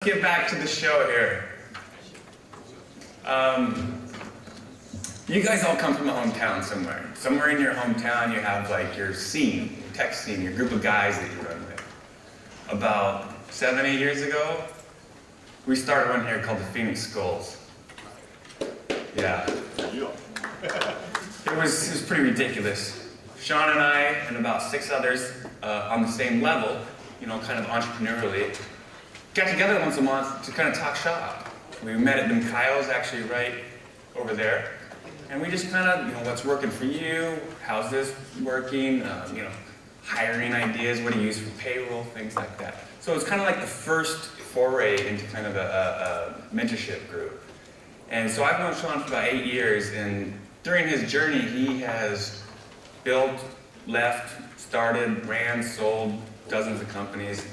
Get back to the show here. You guys all come from a hometown somewhere. Somewhere in your hometown you have like your scene, your tech scene, your group of guys that you run with. About 7, 8 years ago, we started one here called the Phoenix Skulls. Yeah. It was pretty ridiculous. Sean and I and about 6 others on the same level, you know, kind of entrepreneurially, got together once a month to kind of talk shop. We met at them Kyle's actually right over there. And we just kind of, you know, what's working for you? How's this working? You know, hiring ideas, what do you use for payroll, things like that. So it's kind of like the first foray into kind of a mentorship group. And so I've known Sean for about 8 years, and during his journey he has built, left, started, ran, sold dozens of companies,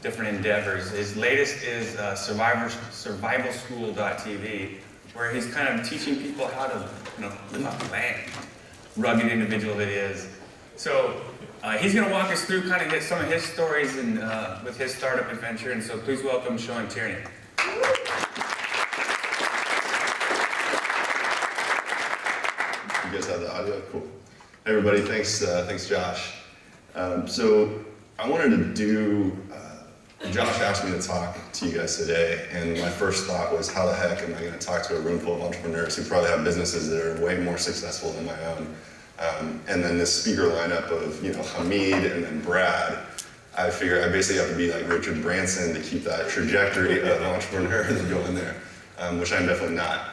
different endeavors. His latest is survivalschool.tv, where he's kind of teaching people how to, you know, live off the land. Rugged individual that he is. So he's going to walk us through kind of some of his stories and with his startup adventure. And so please welcome Sean Tierney. You guys have the audio? Cool. Hey everybody, thanks Josh. So I wanted to do. Josh asked me to talk to you guys today, and my first thought was, how the heck am I going to talk to a room full of entrepreneurs who probably have businesses that are way more successful than my own? And then this speaker lineup of, you know, Hamid and then Brad, I figure I basically have to be like Richard Branson to keep that trajectory of entrepreneurs going there, which I'm definitely not.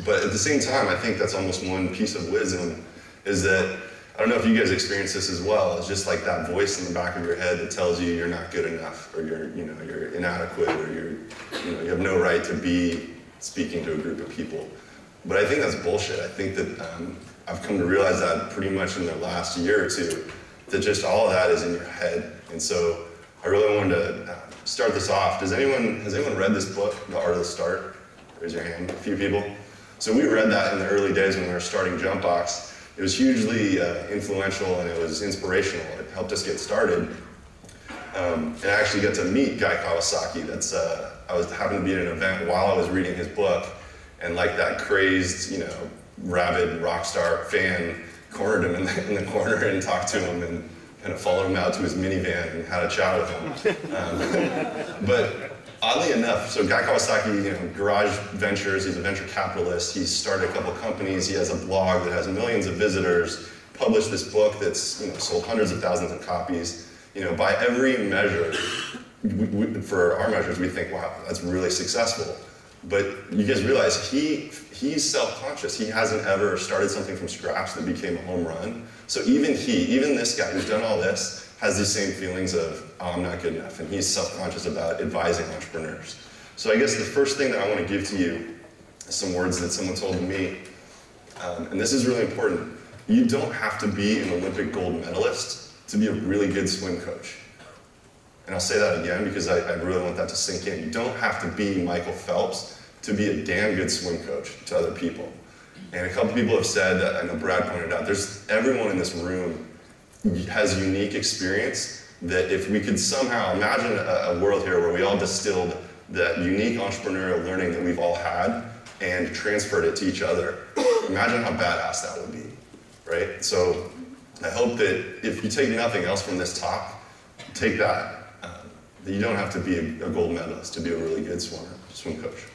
But at the same time, I think that's almost one piece of wisdom, is that, I don't know if you guys experience this as well. It's just like that voice in the back of your head that tells you you're not good enough, or you're inadequate, or you have no right to be speaking to a group of people. But I think that's bullshit. I think that I've come to realize that pretty much in the last year or two, that just all of that is in your head. And so I really wanted to start this off. Has anyone read this book, The Art of the Start? Raise your hand. A few people. So we read that in the early days when we were starting Jumpbox. It was hugely influential, and it was inspirational. It helped us get started. And I actually got to meet Guy Kawasaki. I happened to be at an event while I was reading his book, and like that crazed, you know, rabid rock star fan cornered him in the corner and talked to him and kind of followed him out to his minivan and had a chat with him. But oddly enough, so Guy Kawasaki, you know, Garage Ventures, he's a venture capitalist. He's started a couple companies. He has a blog that has millions of visitors, published this book that's, you know, sold hundreds of thousands of copies. You know, by every measure, for our measures, we think, wow, that's really successful. But you guys realize he's self-conscious. He hasn't ever started something from scratch that became a home run. So even this guy who's done all this, has these same feelings of, oh, I'm not good enough, and he's self-conscious about advising entrepreneurs. So I guess the first thing that I want to give to you is some words that someone told me, and this is really important. You don't have to be an Olympic gold medalist to be a really good swim coach. And I'll say that again because I really want that to sink in. You don't have to be Michael Phelps to be a damn good swim coach to other people. And a couple people have said, I know Brad pointed out, everyone in this room has unique experience that if we could somehow imagine a world here where we all distilled that unique entrepreneurial learning that we've all had and transferred it to each other, imagine how badass that would be, right? So I hope that if you take nothing else from this talk, take that you don't have to be a gold medalist to be a really good swim coach.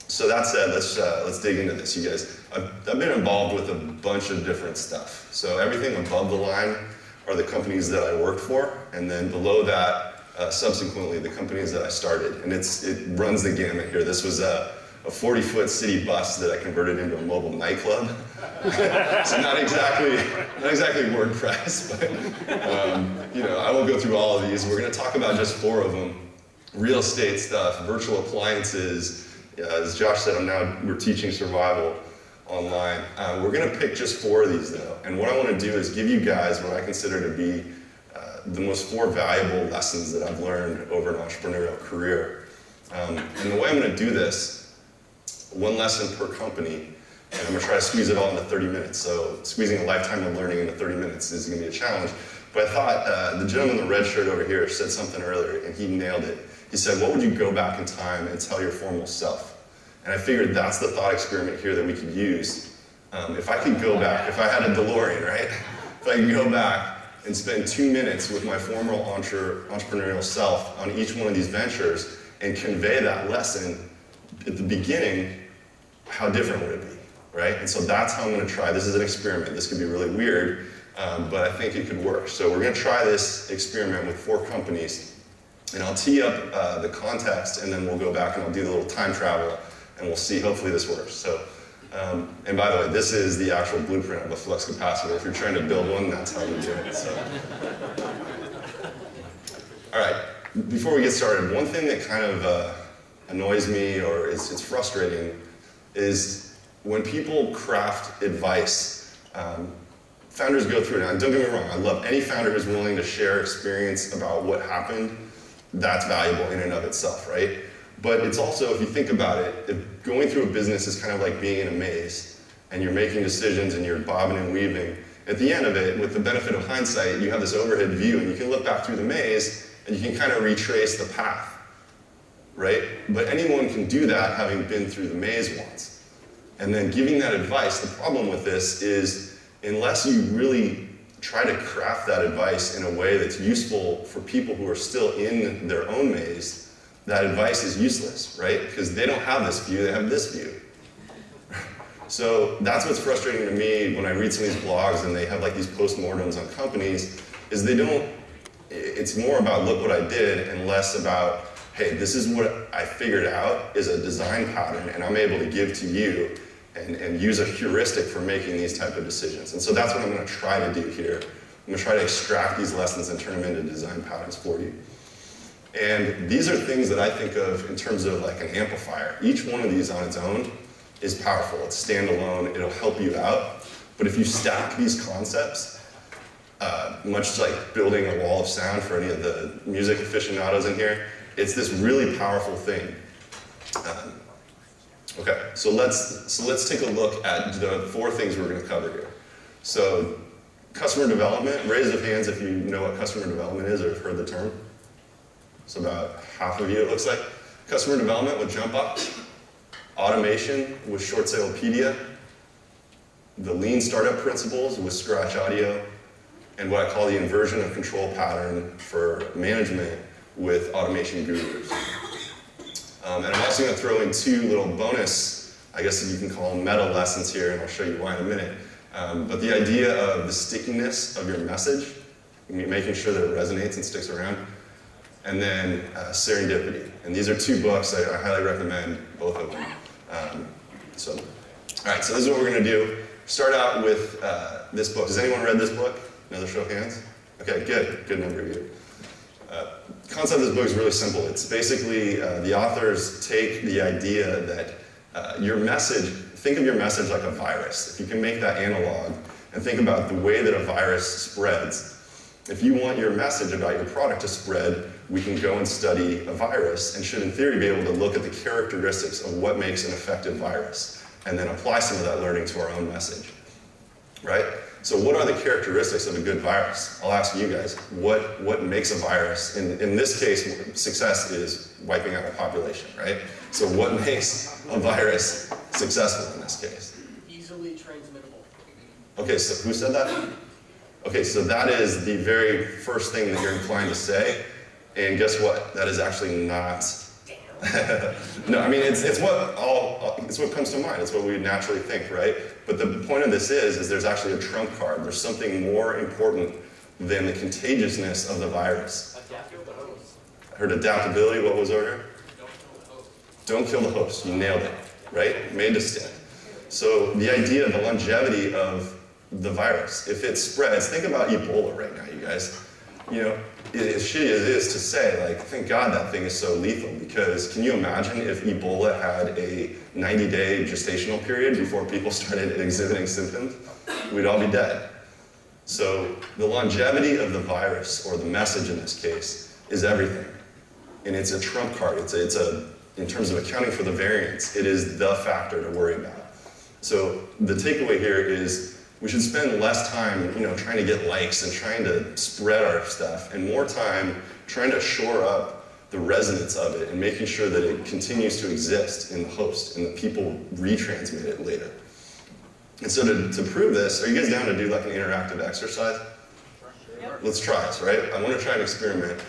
So that said, let's dig into this, you guys. I've been involved with a bunch of different stuff. So everything above the line are the companies that I worked for, and then below that, subsequently, the companies that I started. And it runs the gamut here. This was a 40-foot city bus that I converted into a mobile nightclub. So not exactly WordPress, but you know, I won't go through all of these. We're going to talk about just 4 of them: real estate stuff, virtual appliances. As Josh said, we're teaching survival online. We're going to pick just 4 of these though, and what I want to do is give you guys what I consider to be the most 4 valuable lessons that I've learned over an entrepreneurial career. And the way I'm going to do this, 1 lesson per company, and I'm going to try to squeeze it all into 30 minutes. So squeezing a lifetime of learning into 30 minutes is going to be a challenge. But I thought the gentleman in the red shirt over here said something earlier, and he nailed it. He said, what would you go back in time and tell your former self? And I figured that's the thought experiment here that we could use. If I could go back, if I had a DeLorean, right? If I could go back and spend 2 minutes with my former entrepreneurial self on each one of these ventures and convey that lesson at the beginning, how different would it be, right? And so that's how I'm gonna try. This is an experiment. This could be really weird, but I think it could work. So we're gonna try this experiment with 4 companies, and I'll tee up the context, and then we'll go back and I'll do the little time travel, and we'll see, hopefully this works. So, and by the way, this is the actual blueprint of a flux capacitor. If you're trying to build one, that's how you do it. So. All right, before we get started, one thing that kind of annoys me, or it's frustrating, is when people craft advice. Founders go through it, and don't get me wrong, I love any founder who's willing to share experience about what happened. That's valuable in and of itself, right? But it's also, if you think about it, going through a business is kind of like being in a maze, and you're making decisions and you're bobbing and weaving. At the end of it, with the benefit of hindsight, you have this overhead view, and you can look back through the maze, and you can kind of retrace the path, right? But anyone can do that having been through the maze once. And then giving that advice, the problem with this is, unless you really try to craft that advice in a way that's useful for people who are still in their own maze, that advice is useless, right? Because they don't have this view, they have this view. So that's what's frustrating to me when I read some of these blogs and they have like these postmortems on companies, is they don't, it's more about look what I did and less about, hey, this is what I figured out is a design pattern and I'm able to give to you and use a heuristic for making these type of decisions. And so that's what I'm gonna try to do here. I'm gonna try to extract these lessons and turn them into design patterns for you. And these are things that I think of in terms of like an amplifier. Each one of these on its own is powerful. It's standalone, it'll help you out. But if you stack these concepts, much like building a wall of sound for any of the music aficionados in here, it's this really powerful thing. Okay, so let's take a look at the 4 things we're gonna cover here. So customer development, raise of hands if you know what customer development is or have heard the term. So about half of you, it looks like. Customer development with Jump Up, automation with Short Salepedia, the lean startup principles with Scratch Audio, and what I call the inversion of control pattern for management with Automation Gurus. And I'm also going to throw in 2 little bonus, I guess you can call them meta lessons here, and I'll show you why in a minute. But the idea of the stickiness of your message, making sure that it resonates and sticks around, and then Serendipity. And these are 2 books. I highly recommend both of them. All right, so this is what we're going to do. Start out with this book. Has anyone read this book? Another show of hands? Okay, good number of you. The concept of this book is really simple. It's basically the authors take the idea that your message, think of your message like a virus. If you can make that analog and think about the way that a virus spreads. If you want your message about your product to spread, we can go and study a virus and should in theory be able to look at the characteristics of what makes an effective virus and then apply some of that learning to our own message, right? So what are the characteristics of a good virus? I'll ask you guys, what makes a virus? In this case, success is wiping out a population, right? So what makes a virus successful in this case? Easily transmittable. Okay, so who said that? Okay, so that is the very first thing that you're inclined to say, and guess what? That is actually not. No, I mean it's what comes to mind. It's what we would naturally think, right? But the point of this is there's actually a trump card. There's something more important than the contagiousness of the virus. I heard adaptability. What was over here? Don't kill the host. You nailed it, right? Made to stick. So the idea of the longevity of the virus, if it spreads, think about Ebola right now, you guys. You know, as shitty as it is to say, like, thank God that thing is so lethal, because can you imagine if Ebola had a 90-day gestational period before people started exhibiting symptoms? We'd all be dead. So the longevity of the virus, or the message in this case, is everything. And it's a trump card. In terms of accounting for the variance, it is the factor to worry about. So the takeaway here is we should spend less time, trying to get likes and trying to spread our stuff, and more time trying to shore up the resonance of it and making sure that it continues to exist in the host and that people retransmit it later. And so to prove this, are you guys down to do like an interactive exercise? Yep. Let's try this, right? I want to try an experiment.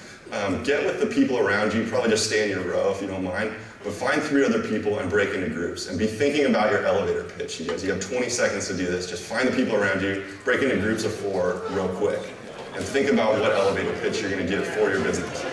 Get with the people around you, probably just stay in your row if you don't mind, but find 3 other people and break into groups and be thinking about your elevator pitch. You guys, you have 20 seconds to do this. Just find the people around you, break into groups of 4 real quick, and think about what elevator pitch you're going to give for your business.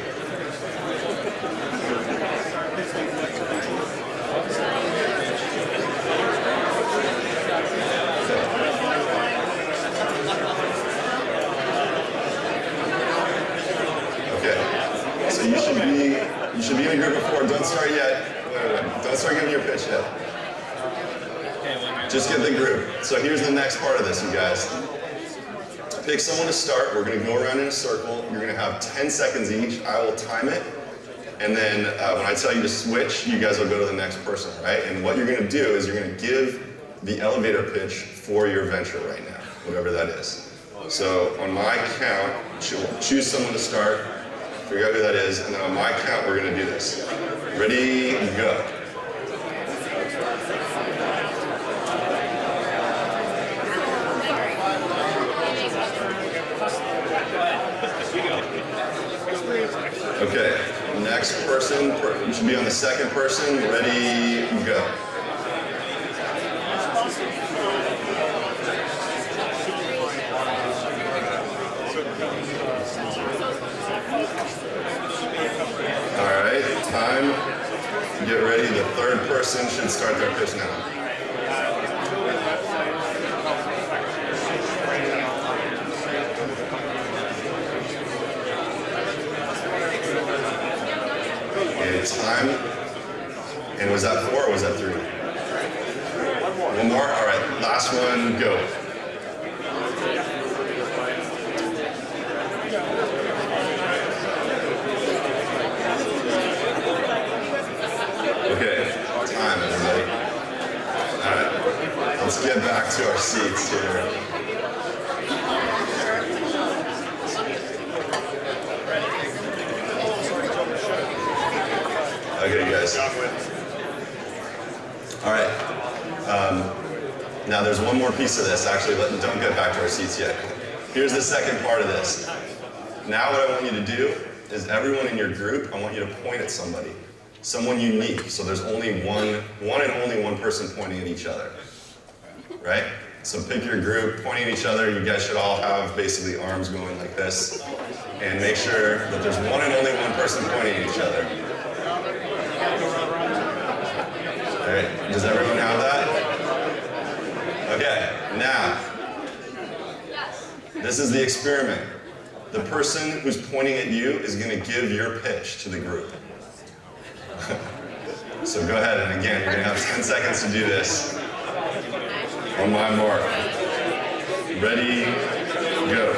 So you should be in a group of 4. Don't start yet. Wait. Don't start giving your pitch yet. Just get the group. So here's the next part of this, you guys. Pick someone to start. We're going to go around in a circle. You're going to have 10 seconds each. I will time it. And then when I tell you to switch, you guys will go to the next person, right? And what you're going to do is you're going to give the elevator pitch for your venture right now, whatever that is. So on my count, choose someone to start. Figure out who that is, and then on my count, we're going to do this. Ready, go. Okay, next person, you should be on the second person. Ready, go. All right, time. Get ready. The third person should start their pitch now. Okay, time. And was that 4 or was that 3? One more? All right, last one, go. Okay, time everybody. All right, let's get back to our seats here. Okay, guys. All right. Now there's one more piece of this. Actually, don't get back to our seats yet. Here's the second part of this. Now what I want you to do is everyone in your group, I want you to point at somebody. Someone unique, so there's only one and only one person pointing at each other, right? So pick your group, pointing at each other. You guys should all have basically arms going like this, and make sure that there's one and only one person pointing at each other. All right, does everyone have that? Okay, now, this is the experiment. The person who's pointing at you is going to give your pitch to the group. So go ahead, and again, you're going to have 10 seconds to do this. On my mark. Ready, go.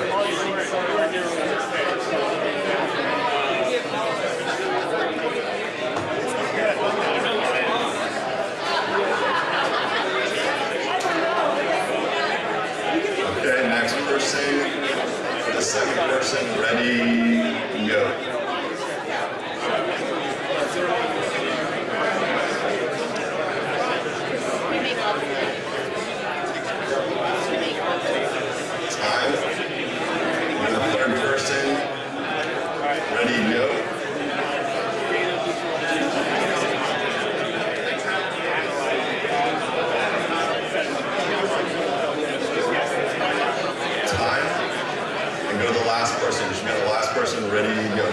Okay, next person. The second person, ready, go. Ready, go.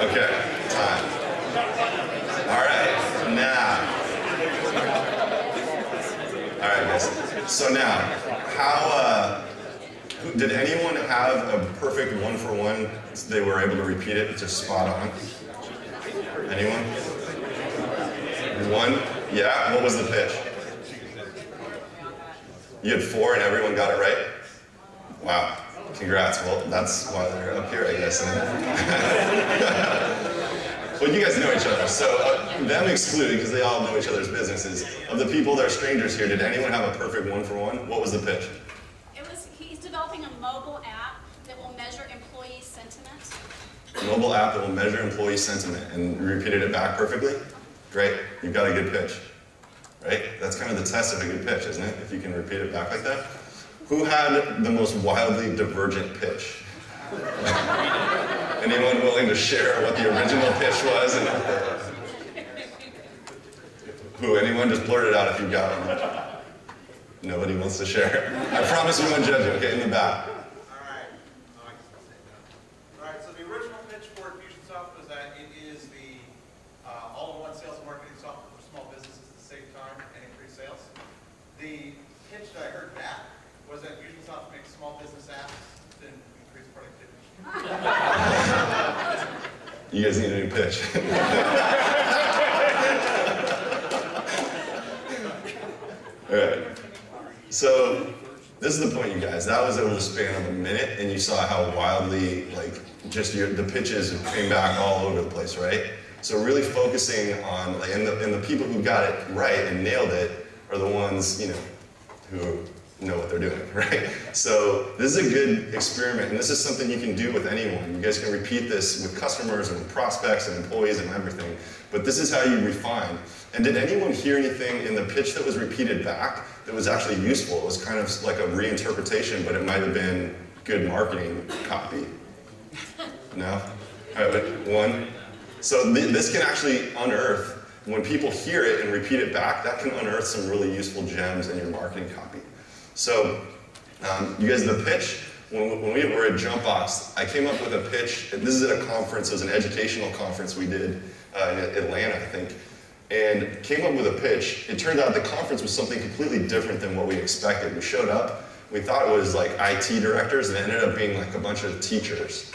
Okay, time. All right, now. All right, guys. So now, did anyone have a perfect 1-for-1? They were able to repeat it, just spot on. Anyone? 1? Yeah, what was the pitch? You had 4 and everyone got it right? Wow, congrats. Well, that's why they're up here, I guess. Well, you guys know each other, so them excluded, because they all know each other's businesses. Of the people that are strangers here, did anyone have a perfect one-for-one? What was the pitch? He's developing a mobile app that will measure employee sentiment. A mobile app that will measure employee sentiment, and repeated it back perfectly? Great, you've got a good pitch, right? That's kind of the test of a good pitch, isn't it? If you can repeat it back like that. Who had the most wildly divergent pitch? Anyone willing to share what the original pitch was? And who? Anyone? Just blurt it out if you've got one. Nobody wants to share. I promise we won't judge you. Okay, in the back. Alright, so the original pitch for Infusionsoft was that it is the all-in-one sales and marketing software for small businesses to save time and increase sales. The pitch that I heard back was that Infusionsoft makes small business apps to increase productivity. You guys need a new pitch. All right. So this is the point, you guys. That was over the span of a minute, and you saw how wildly, like, just the pitches came back all over the place, right? So really focusing on, like, and the people who got it right and nailed it are the ones, you know, who know what they're doing, right? So this is a good experiment, and this is something you can do with anyone. You guys can repeat this with customers and with prospects and employees and everything, but this is how you refine. And did anyone hear anything in the pitch that was repeated back that was actually useful? It was kind of like a reinterpretation, but it might have been good marketing copy. No? All right, one. So this can actually unearth, when people hear it and repeat it back, that can unearth some really useful gems in your marketing copy. So, you guys, the pitch, when we were at Jumpbox, I came up with a pitch. This is at a conference. It was an educational conference we did in Atlanta, I think, and came up with a pitch. It turned out the conference was something completely different than what we expected. We showed up, we thought it was like IT directors, and it ended up being like a bunch of teachers.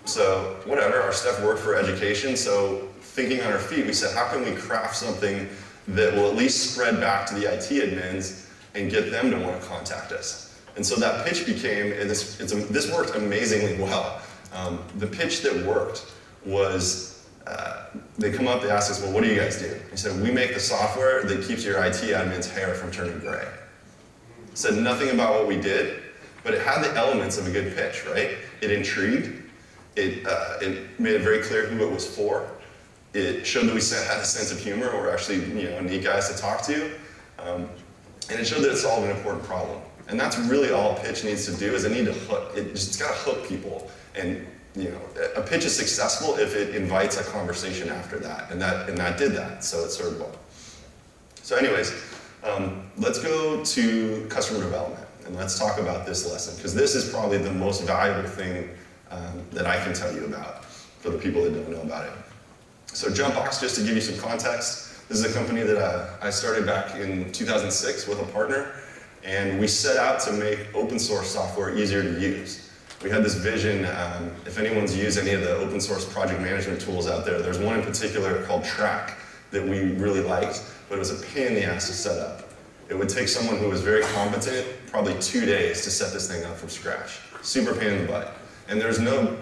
So whatever, our stuff worked for education, so thinking on our feet, we said, how can we craft something that will at least spread back to the IT admins and get them to want to contact us? And so that pitch became, and this worked amazingly well. The pitch that worked was, they come up, they ask us, well, what do you guys do? We said, we make the software that keeps your IT admin's hair from turning gray. Said nothing about what we did, but it had the elements of a good pitch, right? It intrigued. It made it very clear who it was for. It showed that we had a sense of humor. We're actually, neat guys to talk to. And it showed that it solved an important problem. And that's really all a pitch needs to do, is it's got to hook people. And a pitch is successful if it invites a conversation after that. And that did that, so it served well. So anyways, let's go to customer development. And let's talk about this lesson, because this is probably the most valuable thing that I can tell you about for the people that don't know about it. So Jumpbox, just to give you some context, this is a company that I started back in 2006 with a partner, and we set out to make open source software easier to use. We had this vision, if anyone's used any of the open source project management tools out there, there's one in particular called Track that we really liked, but it was a pain in the ass to set up. It would take someone who was very competent probably 2 days to set this thing up from scratch. Super pain in the butt. And there's no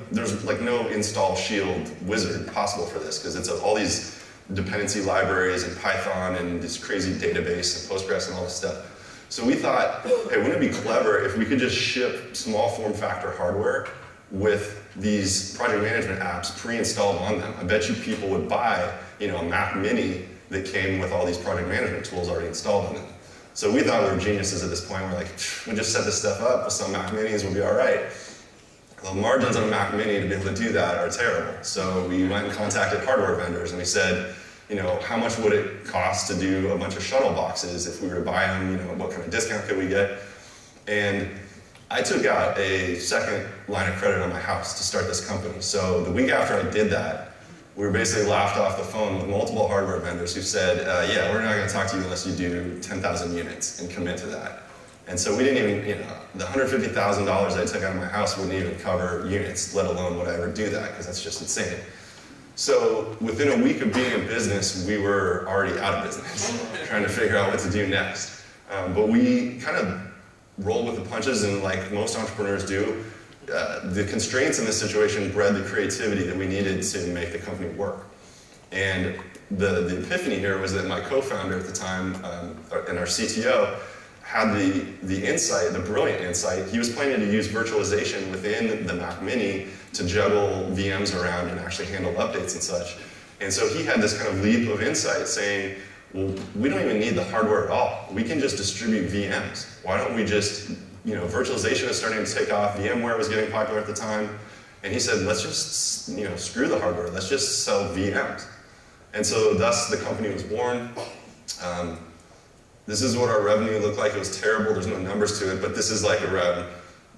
install shield wizard possible for this, because it's all these dependency libraries and Python and this crazy database and Postgres and all this stuff. So we thought, hey, wouldn't it be clever if we could just ship small form factor hardware with these project management apps pre-installed on them? I bet you people would buy, a Mac Mini that came with all these project management tools already installed on them. So we thought we were geniuses at this point. We're like, we just set this stuff up with some Mac Minis, we'll be all right. The margins on a Mac Mini to be able to do that are terrible. So we went and contacted hardware vendors, and we said, how much would it cost to do a bunch of shuttle boxes if we were to buy them? What kind of discount could we get? And I took out a second line of credit on my house to start this company. So the week after I did that, we were basically laughed off the phone with multiple hardware vendors who said, yeah, we're not going to talk to you unless you do 10,000 units and commit to that. And so we didn't even, the $150,000 I took out of my house wouldn't even cover units, let alone would I ever do that, because that's just insane. So within a week of being in business, we were already out of business, trying to figure out what to do next. But we kind of rolled with the punches, and like most entrepreneurs do, the constraints in this situation bred the creativity that we needed to make the company work. And the epiphany here was that my co-founder at the time, and our CTO, had the insight, the brilliant insight. He was planning to use virtualization within the Mac Mini to juggle VMs around and actually handle updates and such. And so he had this kind of leap of insight saying, well, we don't even need the hardware at all. We can just distribute VMs. Why don't we just, virtualization is starting to take off. VMware was getting popular at the time. And he said, let's just, screw the hardware. Let's just sell VMs. And so thus the company was born. This is what our revenue looked like. It was terrible. There's no numbers to it, but this is like around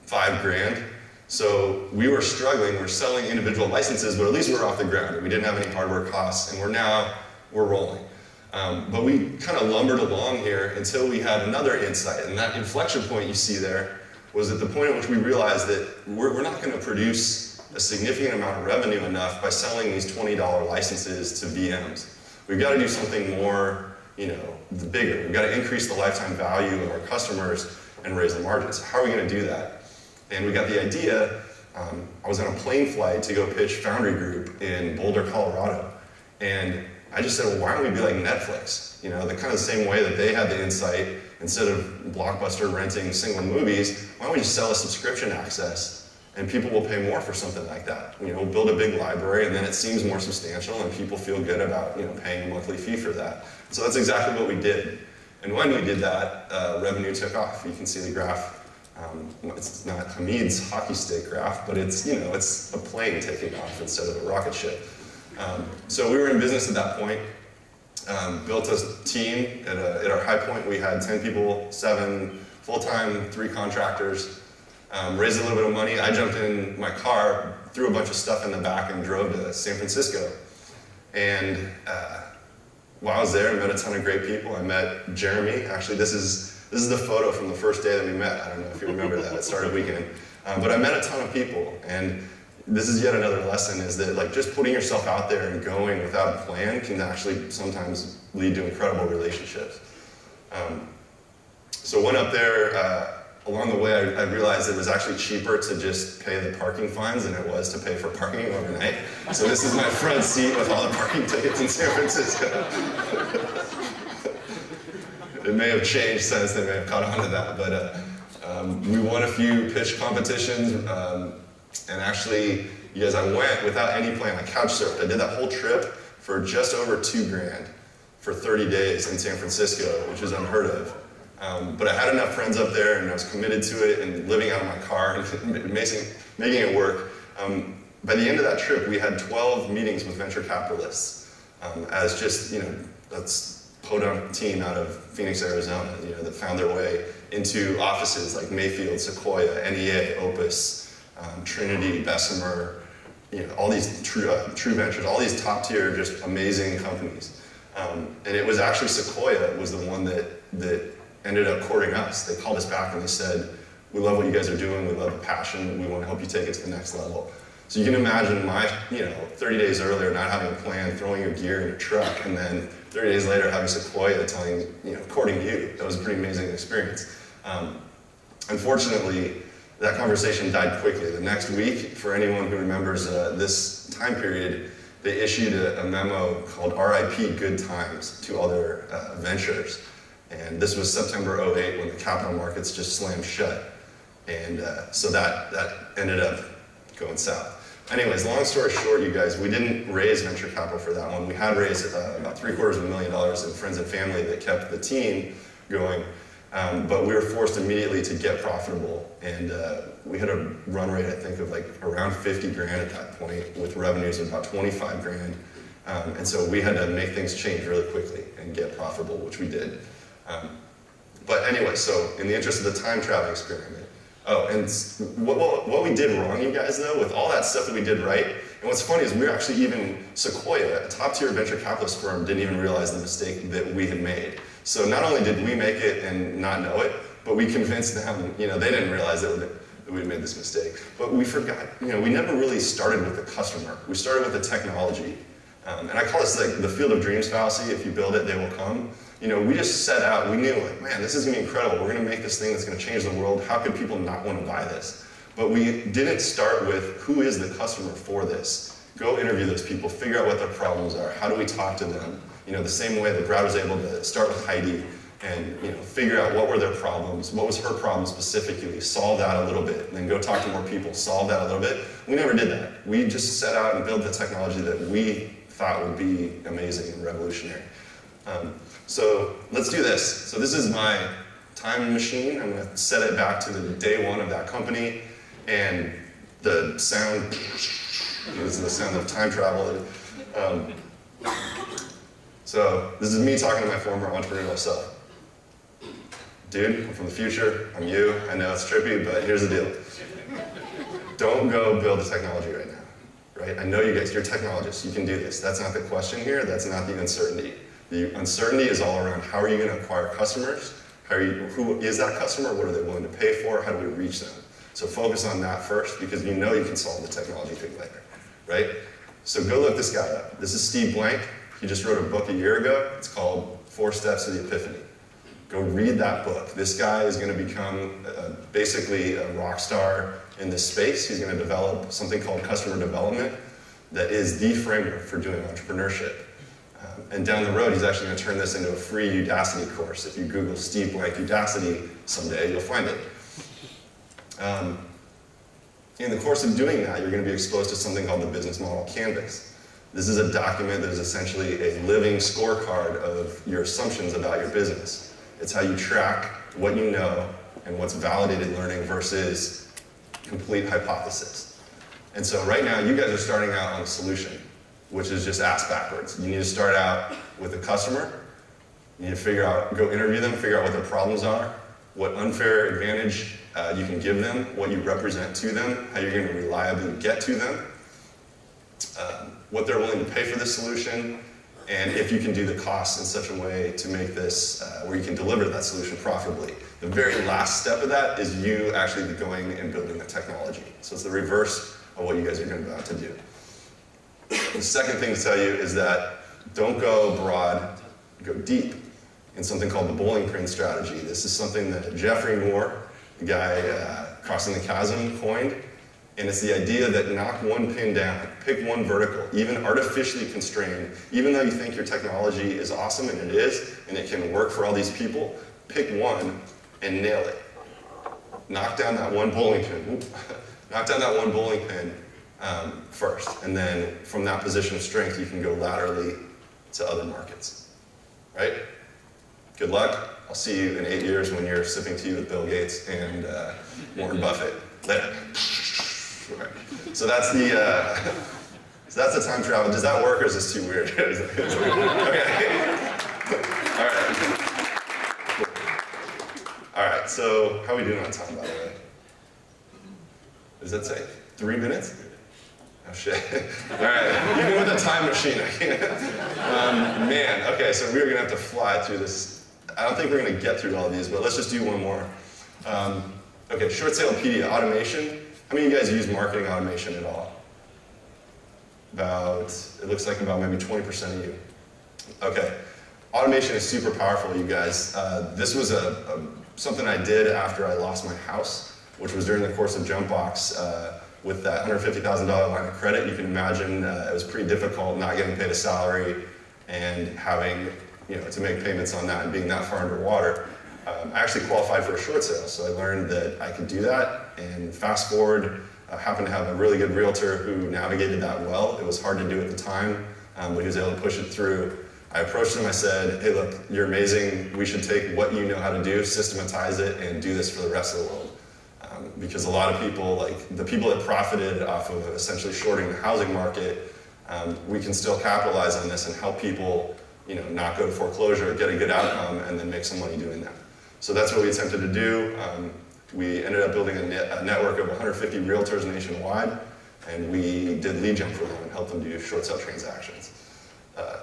$5,000. So we were struggling. We're selling individual licenses, but at least we're off the ground. We didn't have any hardware costs, and we're rolling. But we kind of lumbered along here until we had another insight, and that inflection point you see there was at the point at which we realized that we're not going to produce a significant amount of revenue enough by selling these $20 licenses to VMs. We've got to do something more, bigger. We've got to increase the lifetime value of our customers and raise the margins. How are we going to do that? And we got the idea. I was on a plane flight to go pitch Foundry Group in Boulder, Colorado, and I just said, well, why don't we be like Netflix? The kind of the same way that they had the insight, instead of Blockbuster renting single movies, why don't we just sell a subscription access and people will pay more for something like that? Build a big library, and then it seems more substantial and people feel good about paying a monthly fee for that. So that's exactly what we did. And when we did that, revenue took off. You can see the graph. It's not Hamid's hockey stick graph, but it's it's a plane taking off instead of a rocket ship. So we were in business at that point, built a team. At our high point, we had 10 people, 7 full-time, 3 contractors, raised a little bit of money. I jumped in my car, threw a bunch of stuff in the back, and drove to San Francisco. And while I was there, I met a ton of great people. I met Jeremy. Actually, this is the photo from the first day that we met. I don't know if you remember that. It started weekend. But I met a ton of people, and this is yet another lesson, is that just putting yourself out there and going without a plan can actually sometimes lead to incredible relationships. So went up there, along the way I realized it was actually cheaper to just pay the parking fines than it was to pay for parking overnight. So this is my front seat with all the parking tickets in San Francisco. It may have changed since, they may have caught on to that, but we won a few pitch competitions. And actually, you guys, I went without any plan. I couch surfed. I did that whole trip for just over $2,000 for 30 days in San Francisco, which is unheard of. But I had enough friends up there, and I was committed to it, and living out of my car and making it work. By the end of that trip, we had 12 meetings with venture capitalists, as just, that's podunk team out of Phoenix, Arizona, that found their way into offices like Mayfield, Sequoia, NEA, Opus, Trinity, Bessemer, all these true ventures, all these top-tier, just amazing companies. And it was actually Sequoia was the one that ended up courting us. They called us back and they said, we love what you guys are doing, we love the passion, we want to help you take it to the next level. So you can imagine my, 30 days earlier not having a plan, throwing your gear in a truck, and then 30 days later having Sequoia courting you. That was a pretty amazing experience. Unfortunately, that conversation died quickly. The next week, for anyone who remembers this time period, they issued a memo called RIP Good Times to other ventures. And this was September 2008 when the capital markets just slammed shut. And so that ended up going south. Anyways, long story short, you guys, we didn't raise venture capital for that one. We had raised about $750,000 in friends and family that kept the team going. But we were forced immediately to get profitable, and we had a run rate, I think, of around $50,000 at that point, with revenues of about $25,000. And so we had to make things change really quickly and get profitable, which we did. But anyway, so in the interest of the time travel experiment. Oh, and what we did wrong, you guys, though, with all that stuff that we did right, and what's funny is we were actually Sequoia, a top-tier venture capitalist firm, didn't even realize the mistake that we had made. So not only did we make it and not know it, but we convinced them, they didn't realize that we made this mistake. But we forgot, we never really started with the customer. We started with the technology. And I call this the field of dreams fallacy. If you build it, they will come. We just set out, we knew man, this is gonna be incredible. We're gonna make this thing that's gonna change the world. How could people not wanna buy this? But we didn't start with who is the customer for this. Go interview those people, figure out what their problems are. How do we talk to them? You know, the same way that Brad was able to start with Heidi and, you know, figure out what were their problems, what was her problem specifically, solve that a little bit, and then go talk to more people, solve that a little bit. We never did that. We just set out and built the technology that we thought would be amazing and revolutionary. So let's do this. So this is my time machine. I'm going to set it back to the day one of that company, and the sound is the sound of time travel. So this is me talking to my former entrepreneurial self. Dude, I'm from the future. I'm you. I know it's trippy, but here's the deal. Don't go build the technology right now, right? I know you guys, you're technologists. You can do this. That's not the question here. That's not the uncertainty. The uncertainty is all around how are you going to acquire customers? Who is that customer? What are they willing to pay for? How do we reach them? So focus on that first, because you know you can solve the technology thing later, right? So go look this guy up. This is Steve Blank. He just wrote a book a year ago. It's called 4 Steps to the Epiphany. Go read that book. This guy is going to become basically a rock star in this space. He's going to develop something called customer development that is the framework for doing entrepreneurship. And down the road, he's actually going to turn this into a free Udacity course. If you Google Steve Blank Udacity someday, you'll find it. In the course of doing that, you're going to be exposed to something called the business model canvas. This is a document that is essentially a living scorecard of your assumptions about your business. It's how you track what you know and what's validated learning versus complete hypothesis. And so right now, you guys are starting out on a solution, which is just ass backwards. You need to start out with a customer. You need to go interview them, figure out what their problems are, what unfair advantage you can give them, what you represent to them, how you're going to reliably get to them, what they're willing to pay for this solution, and if you can do the costs in such a way to make this where you can deliver that solution profitably. The very last step of that is you actually going and building the technology. So it's the reverse of what you guys are going to be about to do. The second thing to tell you is that don't go broad, go deep in something called the bowling pin strategy. This is something that Jeffrey Moore, the guy crossing the chasm, coined. And it's the idea that knock one pin down, pick one vertical, even artificially constrained. Even though you think your technology is awesome, and it is, and it can work for all these people, pick one and nail it. Knock down that one bowling pin. Knock down that one bowling pin first. And then from that position of strength, you can go laterally to other markets. Right? Good luck. I'll see you in 8 years when you're sipping tea with Bill Gates and Warren Buffett. Later. So that's the time travel. Does that work, or is this too weird? Okay. All right. So how are we doing on time, by the way? Does that say 3 minutes? Oh shit. All right. Even with a time machine, I can't. Man. Okay. So we're gonna have to fly through this. I don't think we're gonna get through all of these, but let's just do one more. Okay. Short salepedia automation. How many of you guys use marketing automation at all? It looks like about maybe 20% of you. Okay. Automation is super powerful, you guys. This was something I did after I lost my house, which was during the course of Jumpbox with that $150,000 line of credit. You can imagine it was pretty difficult not getting paid a salary and having to make payments on that and being that far underwater. I actually qualified for a short sale, so I learned that I could do that. And fast forward, I happened to have a really good realtor who navigated that well. It was hard to do at the time, but he was able to push it through. I approached him, I said, hey look, you're amazing. We should take what you know how to do, systematize it, and do this for the rest of the world. Because a lot of people, like the people that profited off of essentially shorting the housing market, we can still capitalize on this and help people not go to foreclosure, get a good outcome, and then make some money doing that. So that's what we attempted to do. We ended up building a network of 150 realtors nationwide, and we did lead gen for them and helped them do short sale transactions.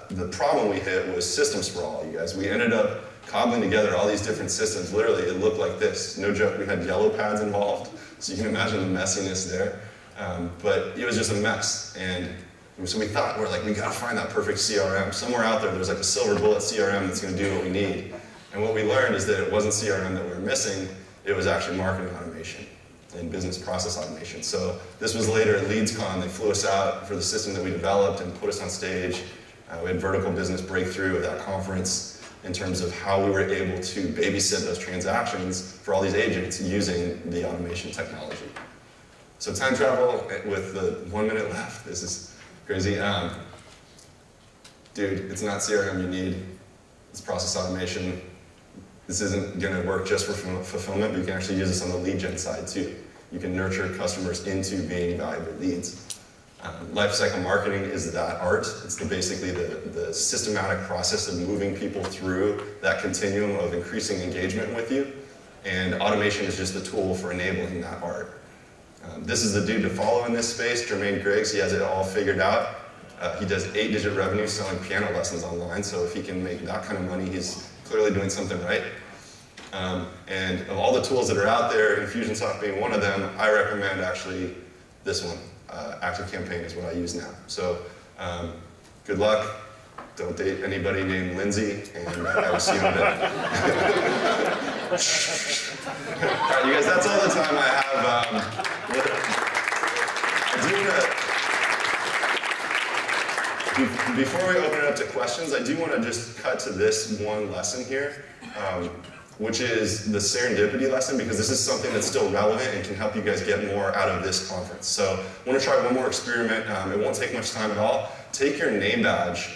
The problem we hit was system sprawl, you guys. We ended up cobbling together all these different systems. Literally, it looked like this. No joke, we had yellow pads involved, so you can imagine the messiness there. But it was just a mess. And so we thought, we gotta find that perfect CRM. Somewhere out there, there's like a silver bullet CRM that's gonna do what we need. And what we learned is that it wasn't CRM that we were missing, it was actually marketing automation. in business process automation. So this was later at LeadsCon. They flew us out for the system that we developed and put us on stage. We had vertical business breakthrough at that conference in terms of how we were able to babysit those transactions for all these agents using the automation technology. So time travel with the 1 minute left. This is crazy. Dude, it's not CRM you need. It's process automation. This isn't going to work just for fulfillment, but you can actually use this on the lead gen side too. You can nurture customers into being valuable leads. Lifecycle marketing is that art. It's basically the systematic process of moving people through that continuum of increasing engagement with you. And automation is just the tool for enabling that art. This is the dude to follow in this space, Jermaine Griggs. He has it all figured out. He does 8-digit revenue selling piano lessons online, so if he can make that kind of money, he's clearly doing something right. And of all the tools that are out there, Infusionsoft being one of them, I recommend actually this one. ActiveCampaign is what I use now. So good luck. Don't date anybody named Lindsay, and I will see you in a bit. All right, you guys, that's all the time I have. Before we open it up to questions, I do want to just cut to this one lesson here, which is the serendipity lesson, because this is something that's still relevant and can help you guys get more out of this conference. So I want to try one more experiment. It won't take much time at all. Take your name badge.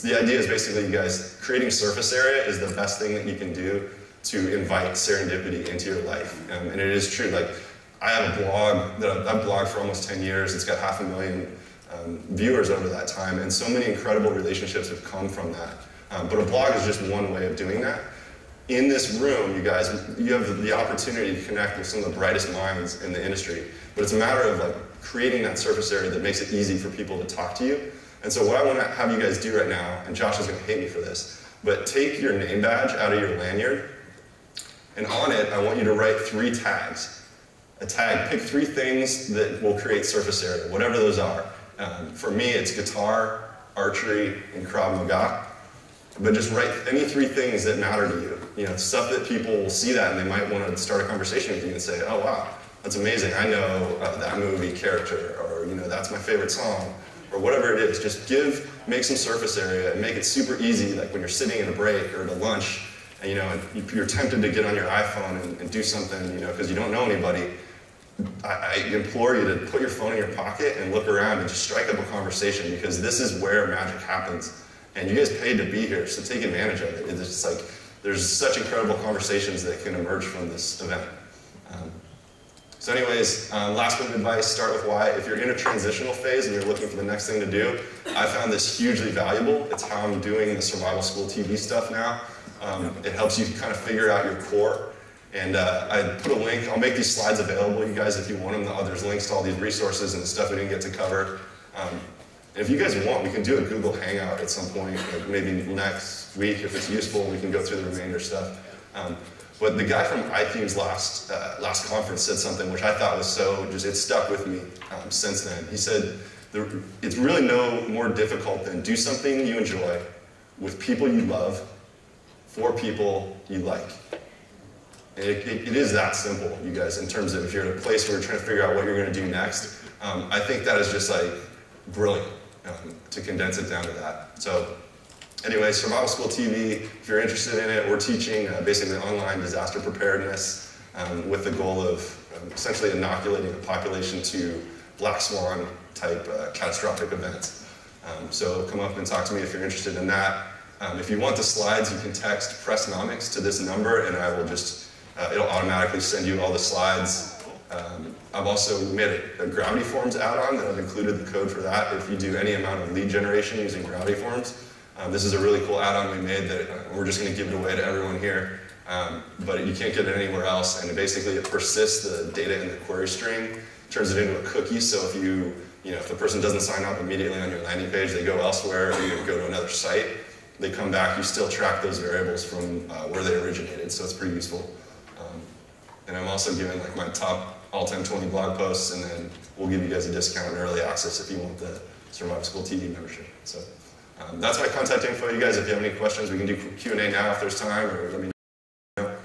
The idea is basically, you guys, creating surface area is the best thing that you can do to invite serendipity into your life. And it is true. Like, I have a blog that I've blogged for almost 10 years. It's got 500,000 viewers over that time, and so many incredible relationships have come from that. But a blog is just one way of doing that. In this room, you guys, you have the opportunity to connect with some of the brightest minds in the industry, but it's a matter of like creating that surface area that makes it easy for people to talk to you. And so what I want to have you guys do right now, and Josh is going to hate me for this, but take your name badge out of your lanyard, and on it, I want you to write 3 tags. A tag, pick 3 things that will create surface area, whatever those are. For me, it's guitar, archery, and Krav Maga. But just write any 3 things that matter to you. You know, stuff that people will see that and they might want to start a conversation with you and say, oh wow, that's amazing. I know that movie character, or you know, that's my favorite song, or whatever it is. Just make some surface area and make it super easy. Like when you're sitting in a break or at a lunch, and you know, you're tempted to get on your iPhone and do something, you know, because you don't know anybody. I implore you to put your phone in your pocket and look around and just strike up a conversation, because this is where magic happens. And you guys paid to be here, so take advantage of it. It's just like, there's such incredible conversations that can emerge from this event. So anyways, last bit of advice, start with why. If you're in a transitional phase and you're looking for the next thing to do, I found this hugely valuable. It's how I'm doing the survival school TV stuff now. It helps you kind of figure out your core. And I put a link, I'll make these slides available, you guys, if you want them. There's links to all these resources and the stuff we didn't get to cover. And if you guys want, we can do a Google Hangout at some point, like maybe next week if it's useful, we can go through the remainder stuff. But the guy from iThemes last conference said something which I thought was it stuck with me since then. He said, it's really no more difficult than do something you enjoy with people you love for people you like. It is that simple, you guys, in terms of if you're at a place where you're trying to figure out what you're going to do next. I think that is just like brilliant to condense it down to that. So anyway, Survival School TV, if you're interested in it, we're teaching basically online disaster preparedness with the goal of essentially inoculating the population to black swan type catastrophic events. So come up and talk to me if you're interested in that. If you want the slides, you can text Pressnomics to this number, and I will just, it'll automatically send you all the slides. I've also made a Gravity Forms add-on that I've included the code for that. If you do any amount of lead generation using Gravity Forms, this is a really cool add-on we made that we're just going to give it away to everyone here. But you can't get it anywhere else, and basically it persists the data in the query string, turns it into a cookie. So if if the person doesn't sign up immediately on your landing page, they go elsewhere, or you go to another site, they come back, you still track those variables from where they originated, so it's pretty useful. And I'm also giving like my top all-time 20 blog posts, and then we'll give you guys a discount and early access if you want the Survival School TV membership. So that's my contact info, you guys. If you have any questions, we can do Q&A now if there's time, or let me know.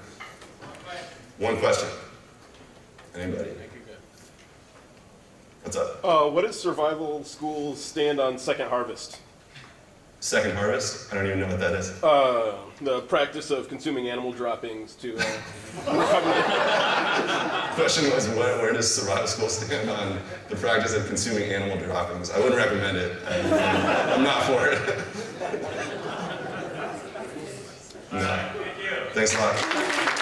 One question. What does survival school stand on second harvest? Second harvest? I don't even know what that is. The practice of consuming animal droppings to The question was, where does survival school stand on the practice of consuming animal droppings? I wouldn't recommend it. I'm not for it. No. Thanks a lot.